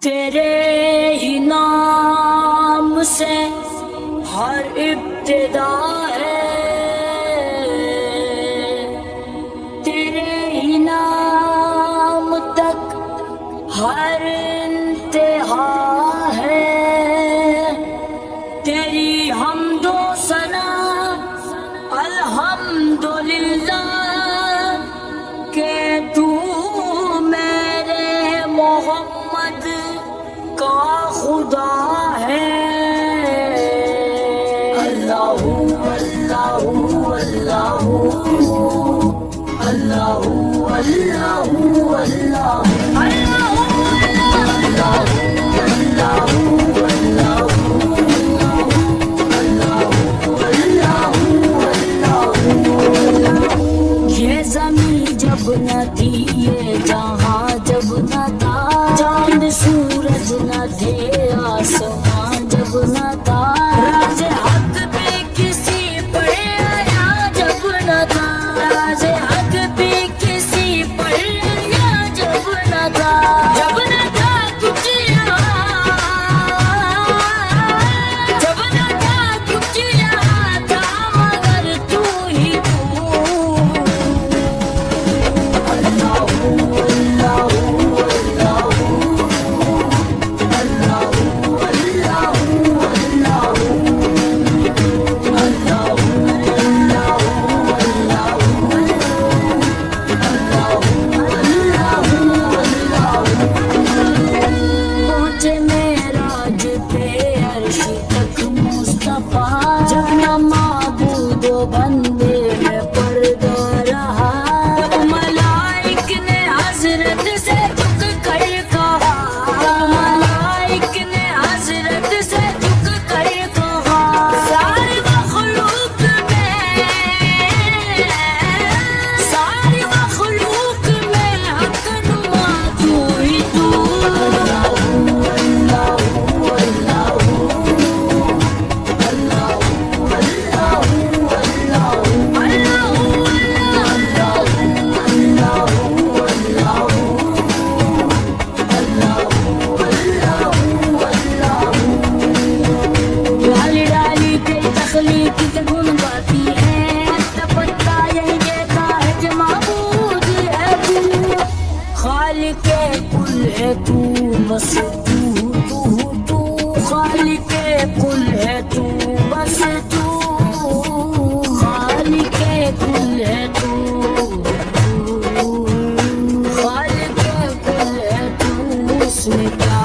تیرے ہی نام سے ہر ابتدا ہے، تیرے ہی نام تک ہر انتہا ہے، تیری حمد و ثنا الحمدللہ کہ تو میرے محمد کا خدا ہے۔ اللہ اللہ اللہ اللہ یہ زمین جب نہ تھی، یہ جہاں جب نہ تھا، چاند سورج نہ تھے، آسمان جب نہ تھا، راز حق پہ کسی پر آیا جب نہ تھا، راز حق پہ کسی پر آیا جب نہ تھا، جب نہ تھا کچھ یہاں، جب نہ تھا کچھ یہاں تھا مگر تو ہی تو۔ پہنچے معراج پہ عرش تک مصطفیٰ، جب نہ معبود و بندے میں پردہ رہا، ملائک نے حضرت سے جھک کر کہا، ملائک نے حضرت سے جھک کر کہا، ساری مخلوق میں، ساری مخلوق میں حق نما تو ہی تو۔ ڈالی ڈالی تیری تخلیق کے گن گاتی ہے، پتا پتا یہی کہتا ہے کہ معبود ہے تو، خالق کل ہے تو، بس تو خالق کل ہے تو، بس تو خالق کل ہے تو، خالق کل ہے تو، اس میں کیا